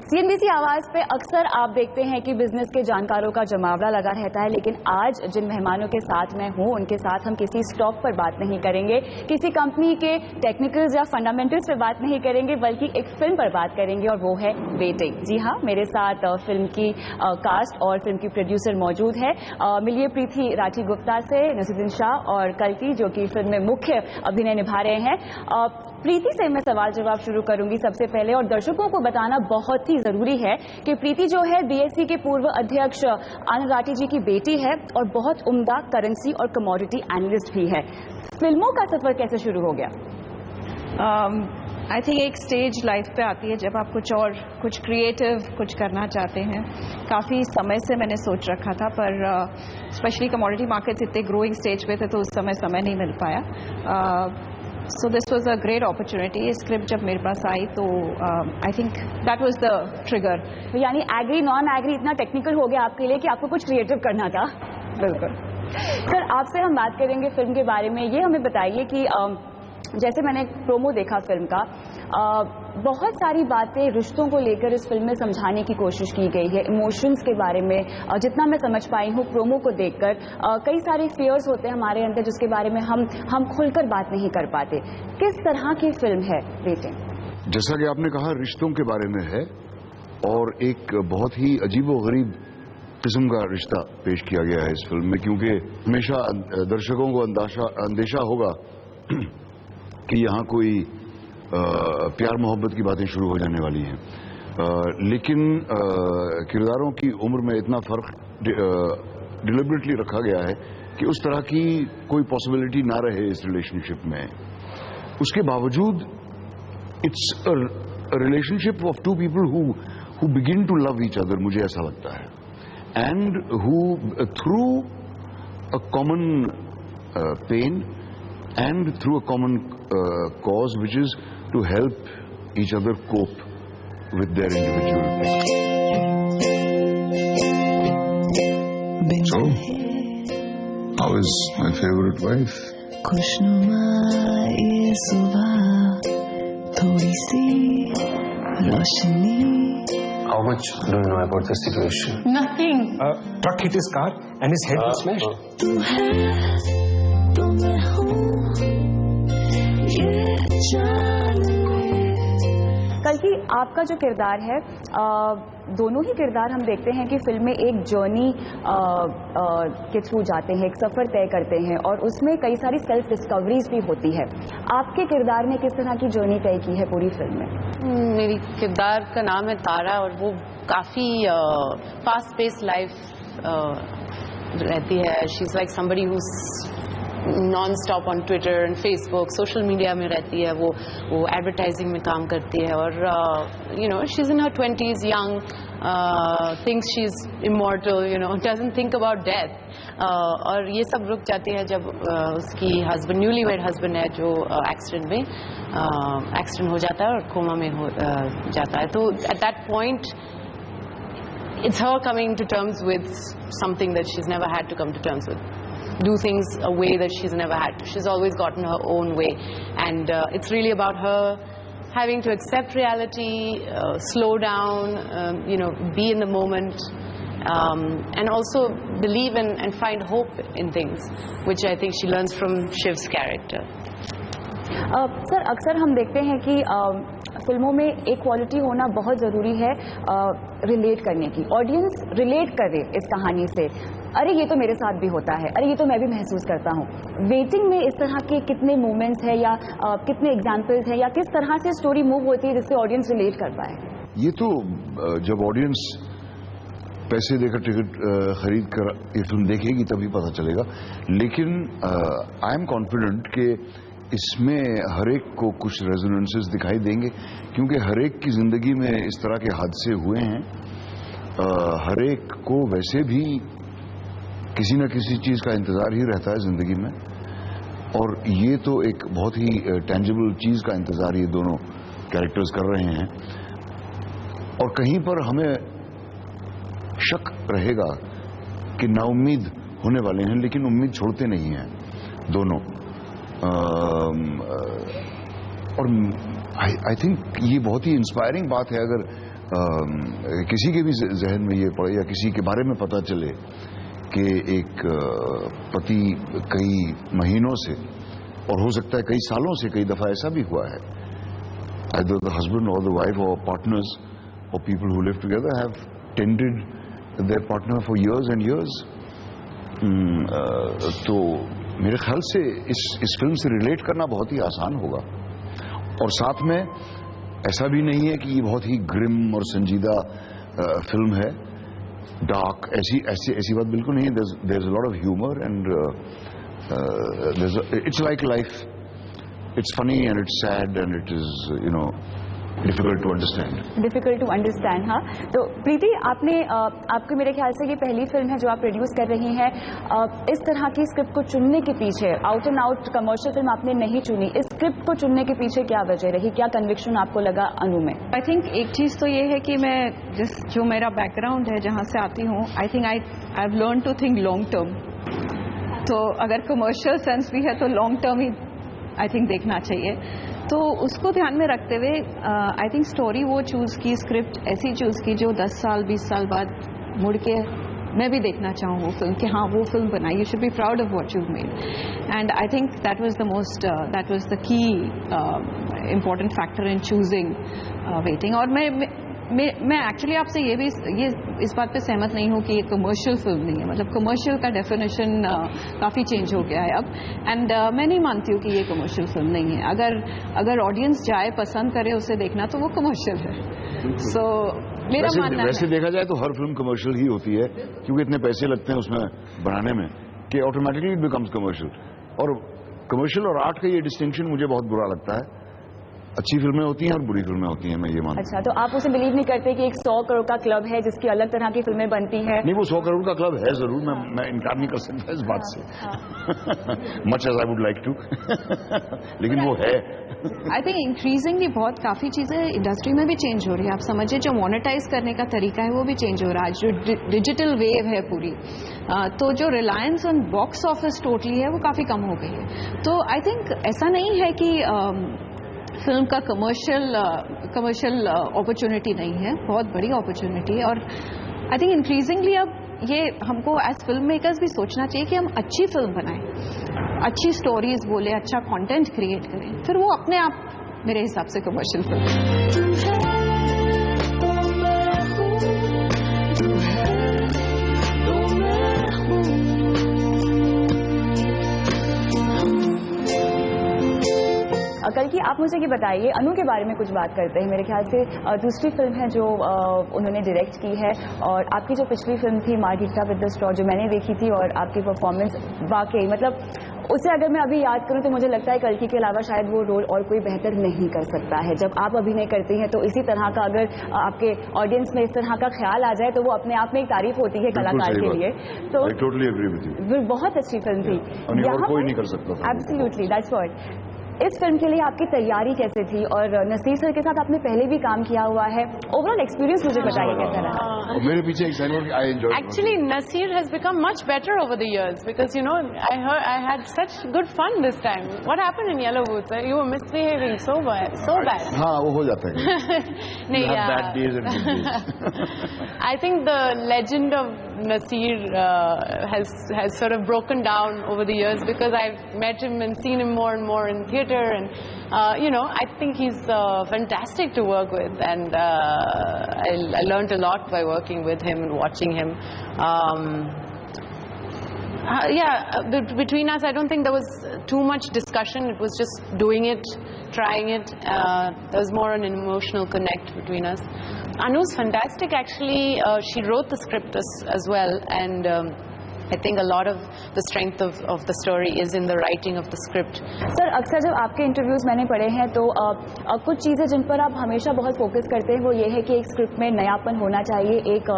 CNBC आवाज पे अक्सर आप देखते हैं कि बिजनेस के जानकारों का जमावड़ा लगा रहता है, लेकिन आज जिन मेहमानों के साथ मैं हूं उनके साथ हम किसी स्टॉक पर बात नहीं करेंगे, किसी कंपनी के टेक्निकल्स या फंडामेंटल्स पर बात नहीं करेंगे, बल्कि एक फिल्म पर बात करेंगे और वो है वेटिंग। जी हाँ, मेरे साथ फिल्म की कास्ट और फिल्म की प्रोड्यूसर मौजूद है। मिलिए प्रीति राठी गुप्ता से नसीरुद्दीन शाह और कल्कि, जो कि फिल्म में मुख्य अभिनय निभा रहे हैं। प्रीति से मैं सवाल जवाब शुरू करूंगी सबसे पहले, और दर्शकों को बताना बहुत ही जरूरी है कि प्रीति जो है BSE के पूर्व अध्यक्ष आनंद राठी जी की बेटी है और बहुत उम्दा करेंसी और कमोडिटी एनालिस्ट भी है। फिल्मों का सफर कैसे शुरू हो गया? आई थिंक एक स्टेज लाइफ पे आती है जब आप कुछ क्रिएटिव कुछ करना चाहते हैं। काफ़ी समय से मैंने सोच रखा था, पर स्पेशली कमोडिटी मार्केट्स इतने ग्रोइंग स्टेज पे थे तो उस समय नहीं मिल पाया। So this was a great opportunity. Script जब मेरे पास आई तो आई think that was the trigger. यानी एग्री नॉन एग्री इतना टेक्निकल हो गया आपके लिए कि आपको कुछ क्रिएटिव करना था। बिल्कुल। सर, आपसे हम बात करेंगे फिल्म के बारे में। ये हमें बताइए कि जैसे मैंने प्रोमो देखा फिल्म का, बहुत सारी बातें रिश्तों को लेकर इस फिल्म में समझाने की कोशिश की गई है, इमोशंस के बारे में। जितना मैं समझ पाई हूँ प्रोमो को देखकर, कई सारे फियर्स होते हैं हमारे अंदर जिसके बारे में हम खुलकर बात नहीं कर पाते। किस तरह की फिल्म है वेटिंग? जैसा कि आपने कहा, रिश्तों के बारे में है और एक बहुत ही अजीबोगरीब किस्म का रिश्ता पेश किया गया है इस फिल्म में, क्योंकि हमेशा दर्शकों को अंदेशा होगा कि यहाँ कोई प्यार मोहब्बत की बातें शुरू हो जाने वाली हैं, लेकिन किरदारों की उम्र में इतना फर्क डिलिबरेटली रखा गया है कि उस तरह की कोई पॉसिबिलिटी ना रहे इस रिलेशनशिप में। उसके बावजूद it's a relationship of two people who begin to love each other, मुझे ऐसा लगता है, and who through a common pain and through a common cause, which is to help each other cope with their individual. So, how is my favorite wife? खुशनुमा ये सुबह थोड़ी सी रोशनी. How much do you know about the situation? Nothing. Truck hit his car and his head was smashed. तू है तो मैं हूँ ये जान. कल्कि आपका जो किरदार है, दोनों ही किरदार हम देखते हैं कि फिल्म में एक जर्नी के थ्रू जाते हैं, एक सफ़र तय करते हैं और उसमें कई सारी सेल्फ डिस्कवरीज भी होती है। आपके किरदार ने किस तरह की जर्नी तय की है पूरी फिल्म में? मेरी किरदार का नाम है तारा और वो काफ़ी फास्ट पेस लाइफ रहती है। She is like somebody whose non stop on Twitter and Facebook, social media में रहती है। वो एडवर्टाइजिंग में काम करती है और you know she is in her 20s, young, thinks she is immortal, you know, doesn't think about death. और ये सब रुक जाती है जब उसकी हस्बैंड, न्यूली वेड हस्बैंड है जो एक्सीडेंट हो जाता है और कोमा में हो जाता है। तो at that point it's her coming to terms with something that she's never had to come to terms with. Do things a way that she's never had to. She's always gotten her own way, and it's really about her having to accept reality, slow down, you know, be in the moment, and also believe and find hope in things, which I think she learns from Shiv's character. Sir, अक्सर हम देखते हैं कि फिल्मों में एक quality होना बहुत ज़रूरी है रिलेट करने की। ऑडियंस रिलेट करे इस कहानी से, अरे ये तो मेरे साथ भी होता है, अरे ये तो मैं भी महसूस करता हूँ। वेटिंग में इस तरह के कितने मोमेंट्स हैं या कितने एग्जाम्पल्स हैं या किस तरह से स्टोरी मूव होती है जिससे ऑडियंस रिलेट कर पाए? ये तो जब ऑडियंस पैसे देकर टिकट खरीद कर ये फिल्म देखेगी तभी पता चलेगा, लेकिन आई एम कॉन्फिडेंट कि इसमें हर एक को कुछ रेजोनेंसेस दिखाई देंगे, क्योंकि हर एक की ज़िंदगी में इस तरह के हादसे हुए हैं। हर एक को वैसे भी किसी न किसी चीज़ का इंतज़ार ही रहता है ज़िंदगी में, और ये तो एक बहुत ही टेंजिबल चीज़ का इंतज़ार ये दोनों कैरेक्टर्स कर रहे हैं। और कहीं पर हमें शक रहेगा कि नाउम्मीद होने वाले हैं, लेकिन उम्मीद छोड़ते नहीं हैं दोनों। और आई थिंक ये बहुत ही इंस्पायरिंग बात है अगर किसी के भी जहन में ये पड़े या किसी के बारे में पता चले कि एक पति कई महीनों से और हो सकता है कई सालों से, कई दफा ऐसा भी हुआ है, either the husband or the wife or partners or people who live together have tended their partner for years and years. तो मेरे ख्याल से इस फिल्म से रिलेट करना बहुत ही आसान होगा। और साथ में ऐसा भी नहीं है कि ये बहुत ही ग्रिम और संजीदा फिल्म है, डार्क, ऐसी बात बिल्कुल नहीं है। There is a lot of humour and it's like life, it's funny and it's sad and it is difficult to understand. हाँ, तो प्रीति, आपको मेरे ख्याल से ये पहली फिल्म है जो आप प्रोड्यूस कर रही हैं। इस तरह की स्क्रिप्ट को चुनने के पीछे, out and out commercial film आपने नहीं चुनी, इस स्क्रिप्ट को चुनने के पीछे क्या वजह रही, क्या कन्विक्शन आपको लगा अनु में? आई थिंक एक चीज़ तो ये है कि मैं जो मेरा बैकग्राउंड है, जहाँ से आती हूँ, I think I have learn to think long term. तो अगर कमर्शियल सेंस भी है तो लॉन्ग टर्म ही आई थिंक देखना चाहिए। तो उसको ध्यान में रखते हुए आई थिंक स्टोरी वो चूज़ की, स्क्रिप्ट ऐसी चूज़ की जो 10 साल 20 साल बाद मुड़ के मैं भी देखना चाहूँ वो फिल्म, कि हाँ वो फिल्म बनाई, you should be proud of what you made. And I think that was the key important factor in choosing waiting. और मैं एक्चुअली आपसे ये इस बात पे सहमत नहीं हूँ कि ये कमर्शियल फिल्म नहीं है। मतलब कमर्शियल का डेफिनेशन काफ़ी चेंज हो गया है अब, एंड मैं नहीं मानती हूँ कि ये कमर्शियल फिल्म नहीं है। अगर ऑडियंस जाए, पसंद करे उसे देखना, तो वो कमर्शियल है। सो मेरा मानना है, वैसे देखा जाए तो हर फिल्म कमर्शियल ही होती है, क्योंकि इतने पैसे लगते हैं उसमें बनाने में कि ऑटोमेटिकली इट बिकम्स कमर्शियल। और कमर्शियल और आर्ट का ये डिस्टिंक्शन मुझे बहुत बुरा लगता है। अच्छी फिल्में होती हैं और बुरी फिल्में होती हैं, मैं ये मानता हूं। अच्छा, तो आप उसे बिलीव नहीं करते कि एक 100 करोड़ का क्लब है जिसकी अलग तरह की फिल्में बनती है? नहीं, वो 100 करोड़ का क्लब है जरूर, मैं इनकार नहीं कर सकता इस बात से, much as I would like to, लेकिन वो है। आई थिंक इंक्रीजिंगली बहुत काफ़ी चीज़ें इंडस्ट्री में भी चेंज हो रही है। आप समझिए, जो मोनेटाइज करने का तरीका है वो भी चेंज हो रहा है। जो डिजिटल वेव है पूरी, तो जो reliance on box office totally है वो काफ़ी कम हो गई है। तो आई थिंक ऐसा नहीं है कि फिल्म का कमर्शियल अपॉर्चुनिटी नहीं है, बहुत बड़ी अपॉर्चुनिटी है। और आई थिंक इंक्रीजिंगली अब ये हमको एज फिल्म मेकर्स भी सोचना चाहिए कि हम अच्छी फिल्म बनाएं, अच्छी स्टोरीज बोले, अच्छा कंटेंट क्रिएट करें, फिर वो अपने आप मेरे हिसाब से कमर्शियल फिल्म। कल की आप मुझे ये बताइए, अनु के बारे में कुछ बात करते हैं। मेरे ख्याल से दूसरी फिल्म है जो उन्होंने डायरेक्ट की है, और आपकी जो पिछली फिल्म थी मार्गरीटा विद द स्ट्रॉ, जो मैंने देखी थी, और आपकी परफॉर्मेंस वाकई, मतलब उसे अगर मैं अभी याद करूं तो मुझे लगता है कल्कि के अलावा शायद वो रोल और कोई बेहतर नहीं कर सकता है। जब आप अभिनय करती हैं तो इसी तरह का अगर आपके ऑडियंस में इस तरह का ख्याल आ जाए तो वो अपने आप में एक तारीफ होती है कलाकार के लिए। तो I totally agree with you. बहुत अच्छी फिल्म थी, और कोई नहीं कर सकता। Absolutely, that's what. इस फिल्म के लिए आपकी तैयारी कैसे थी, और नसीर सर के साथ आपने पहले भी काम किया हुआ है, ओवरऑल एक्सपीरियंस मुझे बताइए कैसा रहा? मेरे पीछे एक side I enjoy. Actually, Nasir has become much better over the years because I had such good fun this time. What happened in Yellow Boots? You were misbehaving so bad. हाँ, वो हो जाता है। नहीं, bad days and good days. I think the legend of Nasir has sort of broken down over the years because I've met him and seen him more and more in theatre, and I think he's fantastic to work with, and I learned a lot by working with him and watching him. Between us, I don't think there was too much discussion. It was just doing it, trying it. There was more an emotional connect between us. Anu's fantastic, actually. She wrote the script as well, and I think a lot of the strength of the story is in the writing of the script. Sir, अक्सर जब आपके interviews मैंने पढ़े हैं तो कुछ चीज़ें जिन पर आप हमेशा बहुत फोकस करते हैं वो ये है कि एक स्क्रिप्ट में नयापन होना चाहिए एक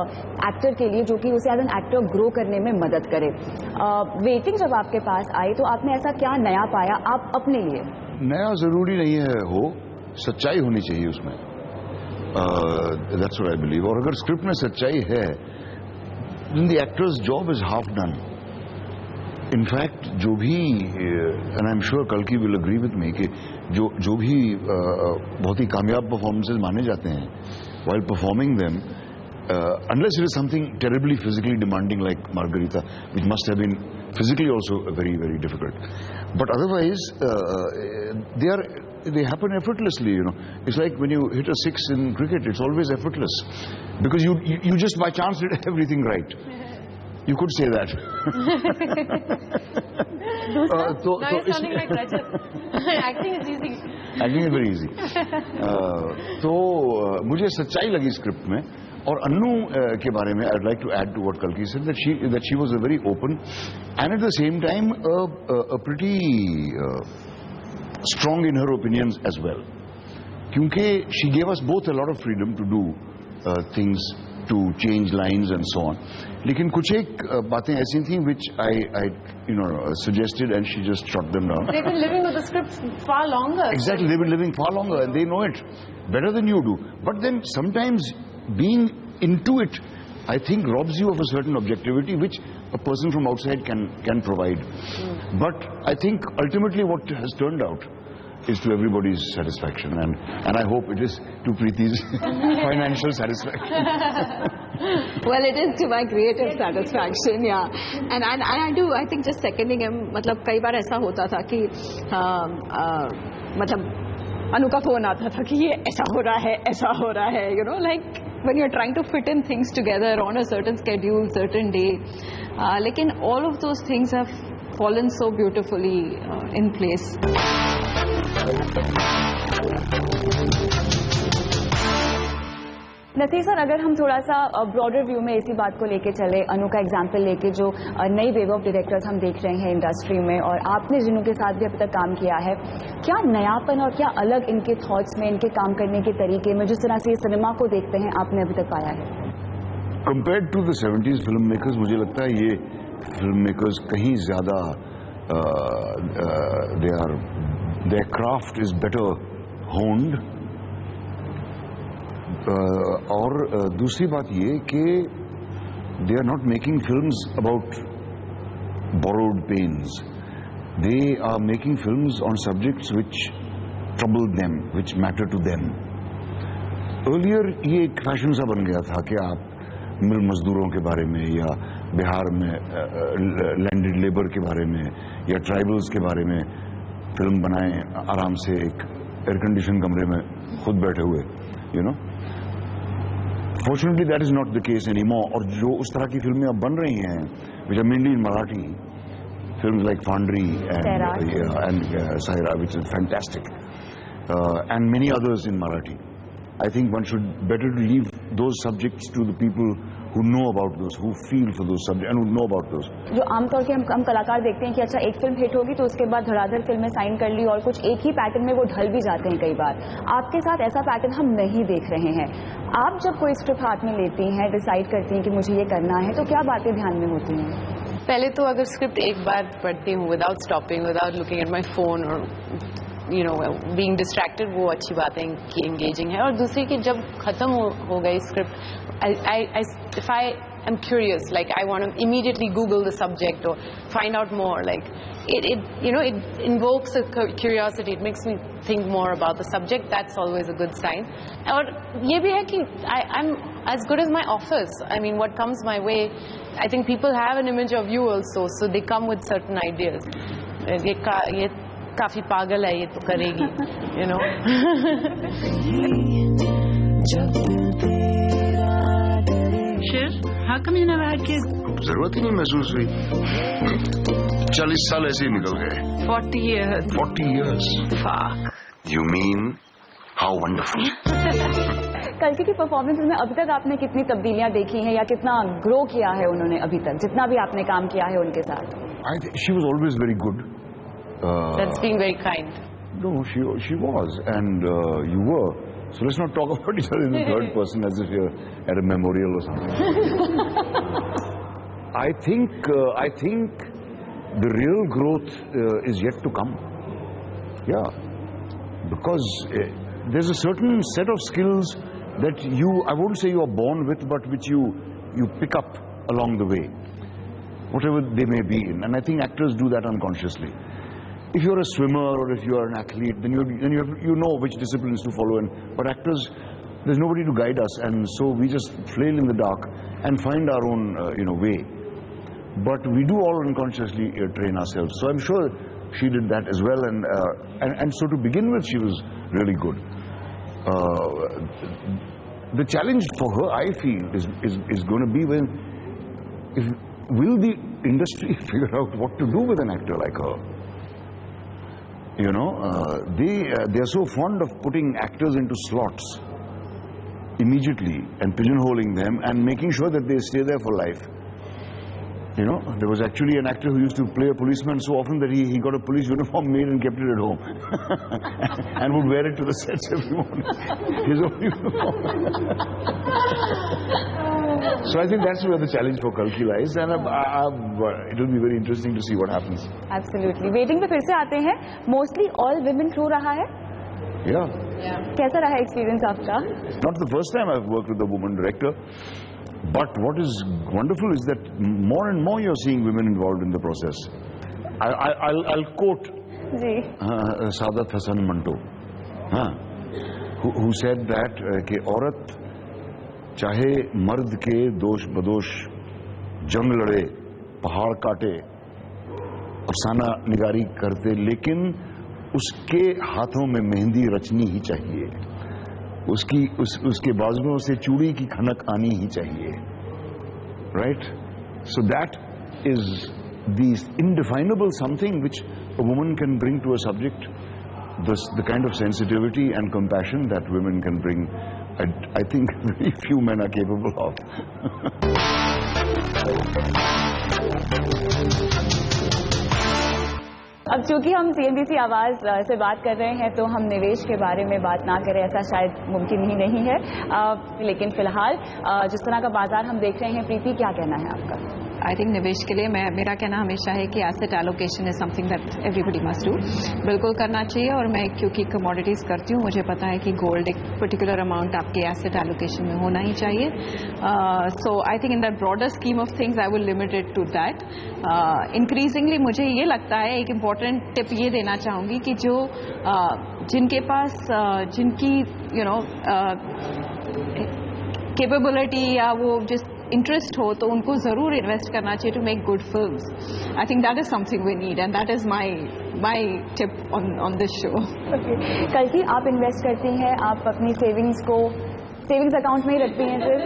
एक्टर के लिए, जो कि उसे एज एन एक्टर ग्रो करने में मदद करे। वेटिंग जब आपके पास आई तो आपने ऐसा क्या नया पाया आप अपने लिए? नया जरूरी नहीं है हो, सच्चाई होनी चाहिए उसमें। That's what I believe. और अगर स्क्रिप्ट में सच्चाई है, then the actor's job is half done. In fact जो भी, एंड आई एम श्योर कल्कि विल एग्री विद मी, कि जो भी बहुत ही कामयाब परफॉर्मेंसेज माने जाते हैं, while performing them, unless it is something terribly physically demanding like Margarita, which must have been physically also very, very difficult. But otherwise, they happen effortlessly, you know. It's like when you hit a six in cricket, it's always effortless. Because you just by chance did everything right. You could say that. Now you're sounding like Rajat. Acting is easy. Acting is very easy. तो मुझे सच्चाई लगी script में. और अन्नू के बारे में I'd like to add to what Kalki said, that she was a very open and at the same time a pretty strong in her opinions as well. क्योंकि she gave us both a lot of freedom to do things, to change lines and so on. लेकिन कुछ एक बातें ऐसी थी which I suggested and she just shot them down. They've been living with the script far longer. Exactly, they've been living far longer and they know it better than you do. But then sometimes being into it, I think, robs you of a certain objectivity which a person from outside can provide. But I think ultimately what has turned out is to everybody's satisfaction, and I hope it is to Preeti's financial satisfaction. Well, it is to my creative satisfaction, yeah. And I do, I think, just seconding him. मतलब कई बार ऐसा होता था कि मतलब अनु का phone आता था कि ये ऐसा हो रहा है, you know, like when you're trying to fit in things together on a certain schedule, certain day. Lekin all of those things have fallen so beautifully in place. Naseer sir, अगर हम थोड़ा सा ब्रॉडर व्यू में इसी बात को लेके चले, अनु का एग्जाम्पल लेके, जो नई वेव ऑफ डायरेक्टर्स हम देख रहे हैं इंडस्ट्री में, और आपने जिन्हों के साथ भी अभी तक काम किया है, क्या नयापन और क्या अलग इनके थॉट्स में, इनके काम करने के तरीके में, जिस तरह से ये सिनेमा को देखते हैं, आपने अभी तक पाया है? Compared to the 70s film makers, मुझे लगता है ये फिल्म मेकर्स कहीं ज्यादा their craft is better honed. और दूसरी बात ये कि they are not making films about borrowed pains. They are making films on subjects which trouble them, which matter to them. Earlier ये एक फैशन सा बन गया था कि आप मिल मजदूरों के बारे में, या बिहार में लैंडेड लेबर के बारे में, या ट्राइबल्स के बारे में फिल्म बनाएं आराम से एक एयर कंडीशन कमरे में खुद बैठे हुए, you know. Fortunately, that is not the case anymore. और जो उस तरह की फिल्में अब बन रही हैं, which are mainly in Marathi, films like Fandri and Saira, which is fantastic, and many others in Marathi. I think one should better leave those subjects to the people who know about those, who feel for those subjects and who know about those. जो आमतौर के हम कलाकार देखते हैं कि अच्छा एक फिल्म हिट होगी तो उसके बाद धड़ाधड़ फिल्में साइन कर ली और कुछ एक ही पैटर्न में वो ढल भी जाते हैं कई बार. आपके साथ ऐसा पैटर्न हम नहीं देख रहे हैं. आप जब कोई स्क्रिप्ट हाथ में लेती हैं, डिसाइड करती हैं कि मुझे ये करना है, तो क्या बातें ध्यान में होती हैं? पहले तो अगर स्क्रिप्ट एक बार पढ़ती हूँ without stopping, without looking at my phone और बीइंग डिस्ट्रैक्टेड, वो अच्छी बात है कि एंगेजिंग है. और दूसरी कि जब खत्म हो गई script, if I am curious, like I want to immediately Google the subject or find out more, like it invokes a curiosity. It makes me think more about the subject. That's always a good sign. और ये भी है कि I'm as good as my office. I mean, what comes my way, I think people have an image of you also, so they come with certain ideas. ये काफी पागल है, ये तो करेगी, you know. Shiv, how come you never had kids? जरूरत ही नहीं महसूस हुई. 40 साल ऐसे ही निकल गए. 40 years. 40 years. Fuck. You mean how wonderful. कल्कि की परफॉर्मेंस में अभी तक आपने कितनी तब्दीलियां देखी हैं, या कितना ग्रो किया है उन्होंने अभी तक, जितना भी आपने काम किया है उनके साथ? I think she was always very good. That's being very kind. No, she was, and you were. So let's not talk about each other in the third person as if you're at a memorial or something. I think the real growth is yet to come. Yeah, because there's a certain set of skills that I won't say you are born with, but which you pick up along the way. whatever they may be in. And I think actors do that unconsciously. If you're a swimmer or if you're an athlete, then you know which disciplines to follow. But actors, there's nobody to guide us, and so we just flail in the dark and find our own way. But we do all unconsciously train ourselves. So I'm sure she did that as well, and so to begin with, she was really good. The challenge for her, I feel, is going to be will the industry figure out what to do with an actor like her? You know, they are so fond of putting actors into slots immediately and pigeonholing them and making sure that they stay there for life. You know, there was actually an actor who used to play a policeman so often that he got a police uniform made and kept it at home and would wear it to the sets every morning. His own uniform. So I think that's where the challenge for Kalki lies, and it will be very interesting to see what happens. Absolutely. Waiting पे फिर से आते हैं. Mostly all women crew रहा है. Yeah. कैसा रहा experience आपका? It's not the first time I've worked with a woman director. But what is wonderful is that more and more you're seeing women involved in the process. I'll quote Saadat Hasan Manto, who said that कि औरत चाहे मर्द के दोष बदोश जंग लड़े, पहाड़ काटे, अफसाना निगारी करते, लेकिन उसके हाथों में मेहंदी रचनी ही चाहिए. उसके बाजुओं से चूड़ी की खनक आनी ही चाहिए. Right? So that is the indefinable something which a woman can bring to a subject, the kind of sensitivity and compassion that women can bring. I think very few men are capable of. अब चूंकि हम CNBC आवाज से बात कर रहे हैं तो हम निवेश के बारे में बात ना करें ऐसा शायद मुमकिन ही नहीं है, लेकिन फिलहाल जिस तरह का बाजार हम देख रहे हैं, प्रीति क्या कहना है आपका? आई थिंक निवेश के लिए मेरा कहना हमेशा है कि asset allocation is something that everybody must do. बिल्कुल करना चाहिए. और मैं क्योंकि कमोडिटीज़ करती हूँ, मुझे पता है कि गोल्ड एक पर्टिकुलर अमाउंट आपके एसेट एलोकेशन में होना ही चाहिए. So I think in that broader scheme of things I will limit it to that. Increasingly मुझे ये लगता है, एक इम्पॉर्टेंट टिप ये देना चाहूँगी कि जो जिनके पास जिनकी कैपेबिलिटी या वो जिस इंटरेस्ट हो, तो उनको जरूर इन्वेस्ट करना चाहिए to make good films. I think that is something we need and that is my tip on this show. कल्कि आप इन्वेस्ट करती हैं, आप अपनी सेविंग्स को सेविंग्स अकाउंट में ही रखती हैं फिर?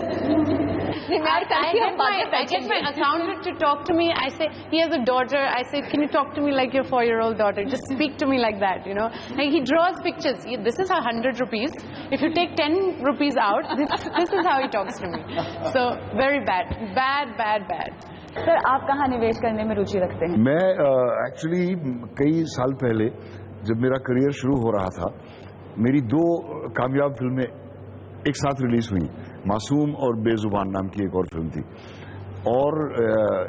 I get my accountant to talk to me. I say, he has a daughter. I say, can you talk to me like your 4-year-old daughter? Just speak to me like that, you know. Like he draws pictures. This is 100 rupees. If you take 10 rupees out, this is how he talks to me. So very bad. Sir, आप कहाँ निवेश करने में रुचि रखते हैं? मैं actually कई साल पहले जब मेरा करियर शुरू हो रहा था, मेरी 2 कामयाब फिल्में एक साथ रिलीज हुई. मासूम और बेजुबान नाम की एक और फिल्म थी. और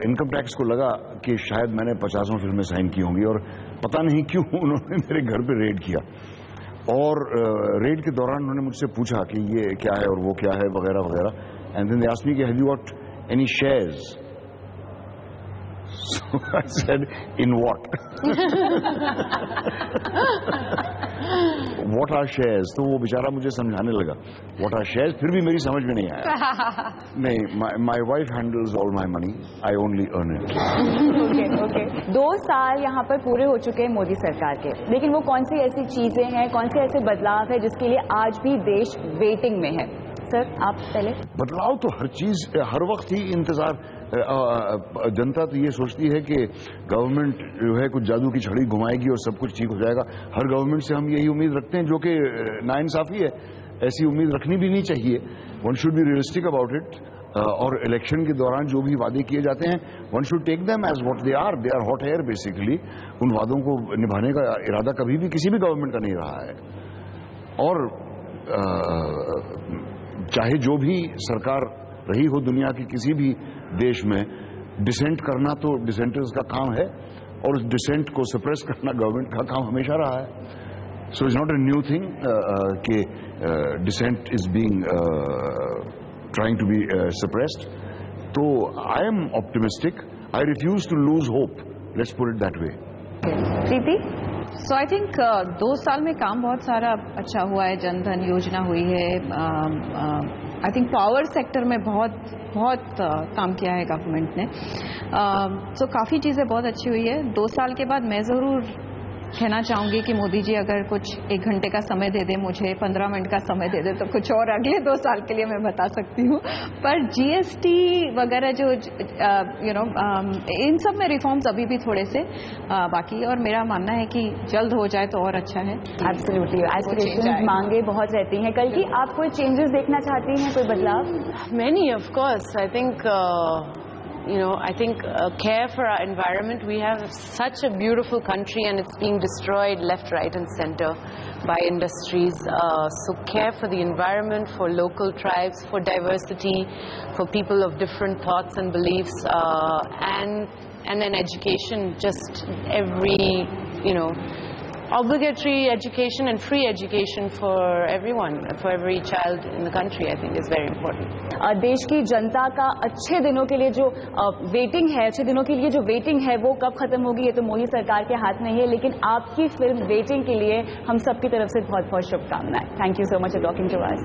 इनकम टैक्स को लगा कि शायद मैंने 50 फिल्में साइन की होंगी, और पता नहीं क्यों उन्होंने मेरे घर पे रेड किया. और रेड के दौरान उन्होंने मुझसे पूछा कि ये क्या है और वो क्या है वगैरह वगैरह. And then they asked me कि have you got any shares? So I said, in what? What are shares? तो वो बेचारा मुझे समझाने लगा what are shares. फिर भी मेरी समझ में नहीं आया. नहीं, my wife handles all my money. I only earn it. Okay. 2 साल यहाँ पर पूरे हो चुके हैं मोदी सरकार के, लेकिन वो कौन सी ऐसी चीजें हैं, कौन से ऐसे बदलाव है जिसके लिए आज भी देश वेटिंग में है? सर, आप पहले. बदलाव तो हर चीज, हर वक्त ही इंतजार. जनता तो ये सोचती है कि गवर्नमेंट जो है कुछ जादू की छड़ी घुमाएगी और सब कुछ ठीक हो जाएगा. हर गवर्नमेंट से हम यही उम्मीद रखते हैं, जो कि नाइंसाफी है. ऐसी उम्मीद रखनी भी नहीं चाहिए. One should be realistic about it. और इलेक्शन के दौरान जो भी वादे किए जाते हैं, one should take them as what they are hot air basically. उन वादों को निभाने का इरादा कभी भी किसी भी गवर्नमेंट का नहीं रहा है. और चाहे जो भी सरकार रही हो दुनिया की किसी भी देश में, डिसेंट करना तो डिसेंटर्स का काम है, और उस डिसेंट को सप्रेस करना गवर्नमेंट का काम हमेशा रहा है. So it's not a new thing कि dissent is being trying to be suppressed. तो I am optimistic. I refuse to lose hope. Let's put it that way. Preeti? So I think 2 साल में काम बहुत सारा अच्छा हुआ है. जनधन योजना हुई है. आई थिंक पावर सेक्टर में बहुत काम किया है गवर्नमेंट ने. सो काफ़ी चीज़ें बहुत अच्छी हुई है. 2 साल के बाद मैं ज़रूर कहना चाहूँगी कि मोदी जी अगर कुछ 1 घंटे का समय दे दे, मुझे 15 मिनट का समय दे दे, तो कुछ और अगले 2 साल के लिए मैं बता सकती हूँ. पर GST वगैरह जो इन सब में रिफॉर्म्स अभी भी थोड़े से बाकी, और मेरा मानना है कि जल्द हो जाए तो और अच्छा है. एब्सोल्युटली. एस्पिरेशंस मांगे बहुत रहती हैं. कल की आप कोई चेंजेस देखना चाहती हैं, कोई बदलाव? Many, of course. I think, I think care for our environment. We have such a beautiful country and it's being destroyed left, right and center by industries. So care for the environment, for local tribes, for diversity, for people of different thoughts and beliefs, and then education, just every, obligatory education and free education for everyone, for every child in the country, I think is very important. देश की जनता का अच्छे दिनों के लिए जो waiting है, अच्छे दिनों के लिए जो वेटिंग है, वो कब खत्म होगी ये तो मोदी सरकार के हाथ में है, लेकिन आपकी फिल्म वेटिंग के लिए हम सबकी तरफ से बहुत बहुत शुभकामनाएं. Thank you so much for talking to us.